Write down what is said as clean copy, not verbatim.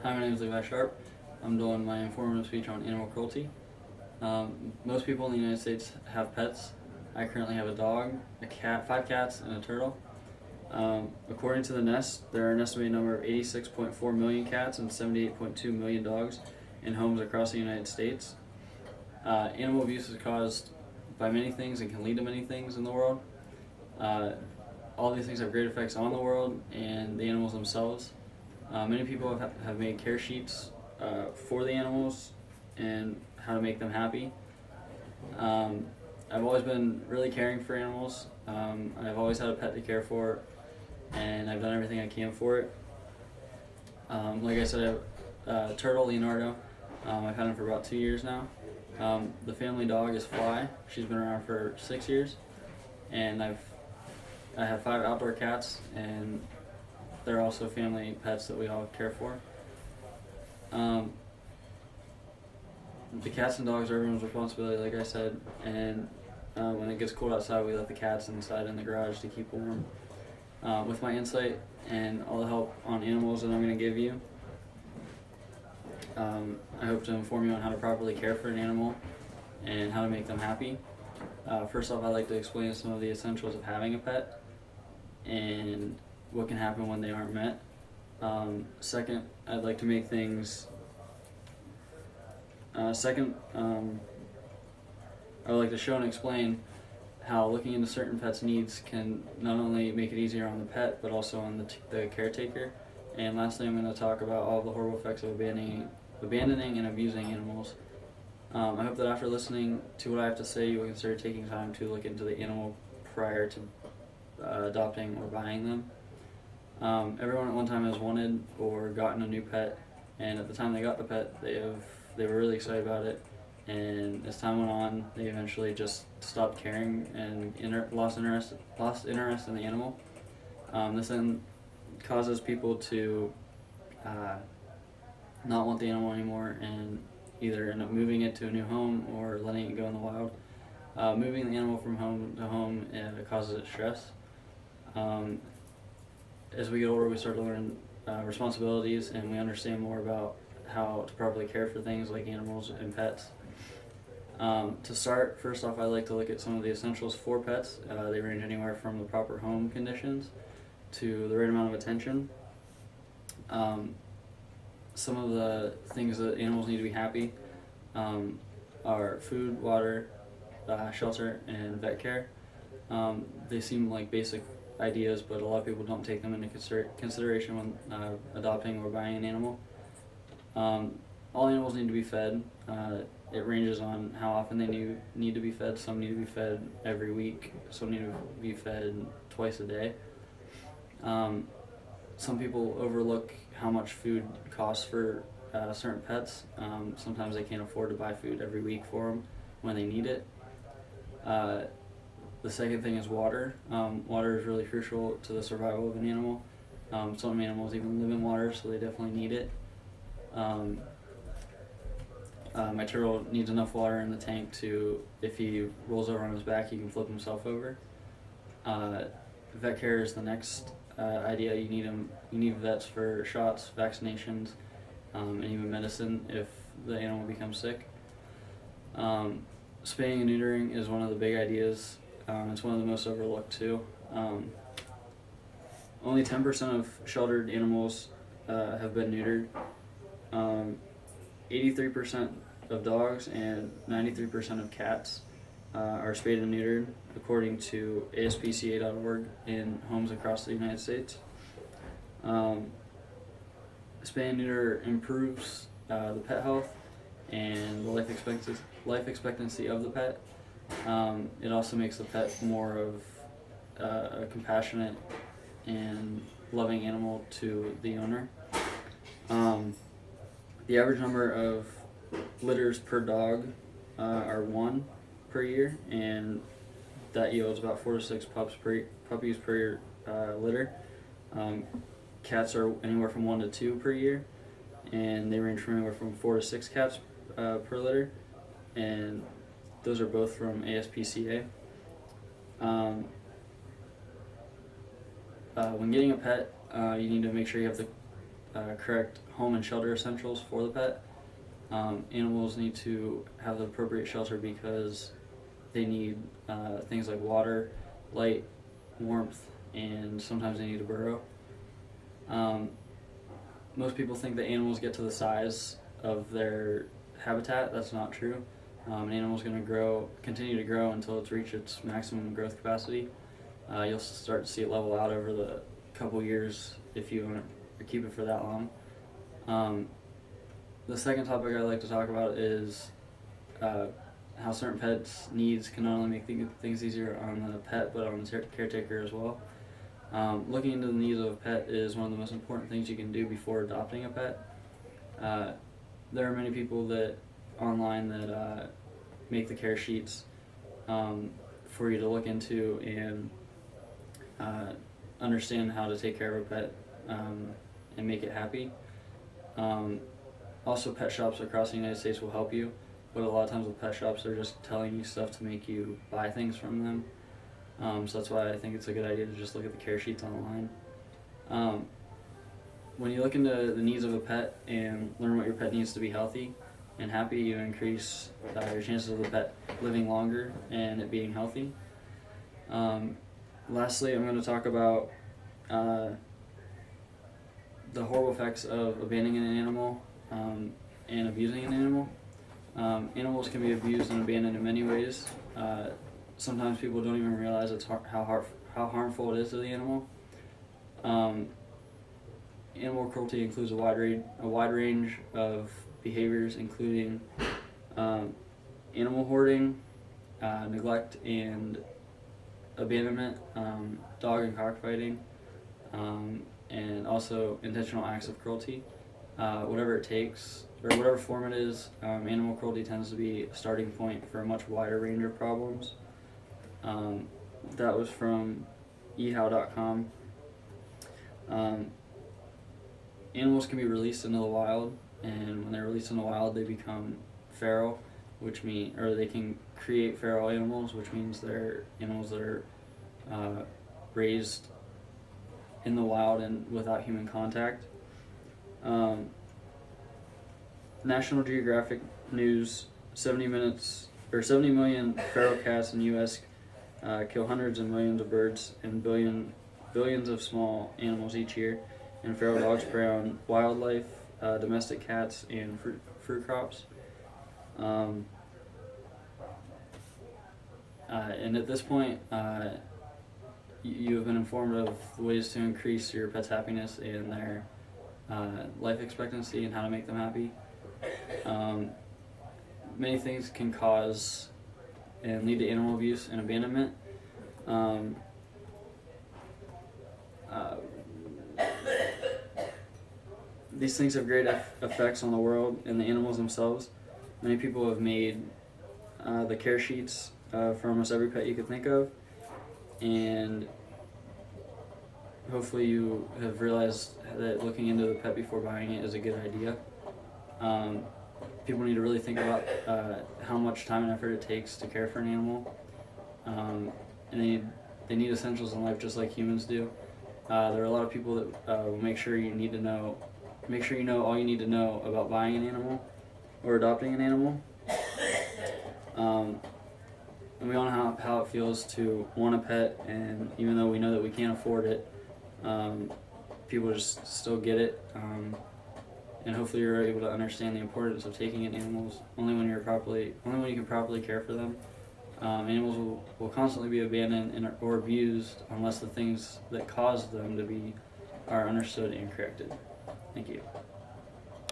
Hi, my name is Levi Sharp. I'm doing my informative speech on animal cruelty. Most people in the United States have pets. I currently have a dog, a cat, 5 cats, and a turtle. According to the Nest, there are an estimated number of 86.4 million cats and 78.2 million dogs in homes across the United States. Animal abuse is caused by many things and can lead to many things in the world. All these things have great effects on the world and the animals themselves. Many people have made care sheets for the animals and how to make them happy. I've always been really caring for animals. I've always had a pet to care for, and I've done everything I can for it. Like I said, I have a turtle, Leonardo. I've had him for about 2 years now. The family dog is Fly. She's been around for 6 years, and I have 5 outdoor cats, and they're also family pets that we all care for. The cats and dogs are everyone's responsibility, like I said, and when it gets cold outside, we let the cats inside in the garage to keep warm. With my insight and all the help on animals that I'm going to give you, I hope to inform you on how to properly care for an animal and how to make them happy. First off, I'd like to explain some of the essentials of having a pet and what can happen when they aren't met. Second, I'd like to make things. I would like to show and explain how looking into certain pets' needs can not only make it easier on the pet, but also on the caretaker. And lastly, I'm going to talk about all the horrible effects of abandoning and abusing animals. I hope that after listening to what I have to say, you will consider taking time to look into the animal prior to adopting or buying them. Everyone at one time has wanted or gotten a new pet, and at the time they got the pet, they were really excited about it. And as time went on, they eventually just stopped caring and lost interest in the animal. This then causes people to not want the animal anymore and either end up moving it to a new home or letting it go in the wild. Moving the animal from home to home causes it stress. As we get older, we start to learn responsibilities, and we understand more about how to properly care for things like animals and pets. To start, first off, I like to look at some of the essentials for pets. They range anywhere from the proper home conditions to the right amount of attention. Some of the things that animals need to be happy are food, water, shelter, and vet care. They seem like basic ideas, but a lot of people don't take them into consideration when adopting or buying an animal. All animals need to be fed. It ranges on how often they need to be fed. Some need to be fed every week. Some need to be fed twice a day. Some people overlook how much food costs for certain pets. Sometimes they can't afford to buy food every week for them when they need it. The second thing is water. Water is really crucial to the survival of an animal. Some animals even live in water, so they definitely need it. My turtle needs enough water in the tank to, if he rolls over on his back, he can flip himself over. Vet care is the next idea. You need vets for shots, vaccinations, and even medicine if the animal becomes sick. Spaying and neutering is one of the big ideas. It's one of the most overlooked too. Only 10% of sheltered animals have been neutered. 83% of dogs and 93% of cats are spayed and neutered, according to ASPCA.org, in homes across the United States. Spay and neuter improves the pet health and the life expectancy of the pet. It also makes the pet more of a compassionate and loving animal to the owner. The average number of litters per dog are 1 per year, and that yields about 4 to 6 puppies per litter. Cats are anywhere from 1 to 2 per year, and they range from anywhere from 4 to 6 cats per litter, and those are both from ASPCA. When getting a pet, you need to make sure you have correct home and shelter essentials for the pet. Animals need to have the appropriate shelter because they need things like water, light, warmth, and sometimes they need to burrow. Most people think that animals get to the size of their habitat. That's not true. An animal's going to continue to grow until it's reached its maximum growth capacity. You'll start to see it level out over the couple years if you want to keep it for that long. The second topic I'd like to talk about is how certain pets' needs can not only make things easier on the pet but on the caretaker as well. Looking into the needs of a pet is one of the most important things you can do before adopting a pet. There are many people online that make the care sheets for you to look into and understand how to take care of a pet and make it happy. Also, pet shops across the United States will help you, but a lot of times with pet shops, they're just telling you stuff to make you buy things from them. So that's why I think it's a good idea to just look at the care sheets online. When you look into the needs of a pet and learn what your pet needs to be healthy and happy, you increase your chances of the pet living longer and it being healthy. Lastly, I'm going to talk about the horrible effects of abandoning an animal and abusing an animal. Animals can be abused and abandoned in many ways. Sometimes people don't even realize how harmful it is to the animal. Animal cruelty includes a wide range of behaviors, including animal hoarding, neglect and abandonment, dog and cockfighting, and also intentional acts of cruelty. Whatever it takes, or whatever form it is, animal cruelty tends to be a starting point for a much wider range of problems. That was from ehow.com. Animals can be released into the wild, and when they're released in the wild, they become feral, or they can create feral animals, which means they're animals that are raised in the wild and without human contact. National Geographic News: 70 million feral cats in the U.S. Kill hundreds of millions of birds and billions of small animals each year, and feral dogs prey on wildlife, domestic cats, and fruit crops. And at this point, you have been informed of ways to increase your pet's happiness and their life expectancy and how to make them happy. Many things can cause and lead to animal abuse and abandonment. These things have great effects on the world and the animals themselves. Many people have made the care sheets for almost every pet you could think of, and hopefully you have realized that looking into the pet before buying it is a good idea. People need to really think about how much time and effort it takes to care for an animal, and they need essentials in life just like humans do. There are a lot of people that will make sure you know all you need to know about buying an animal or adopting an animal. And we all know how it feels to want a pet, and even though we know that we can't afford it, people just still get it. And hopefully you're able to understand the importance of taking in animals only when you can properly care for them. Animals will constantly be abandoned or abused unless the things that caused them to be are understood and corrected. Thank you.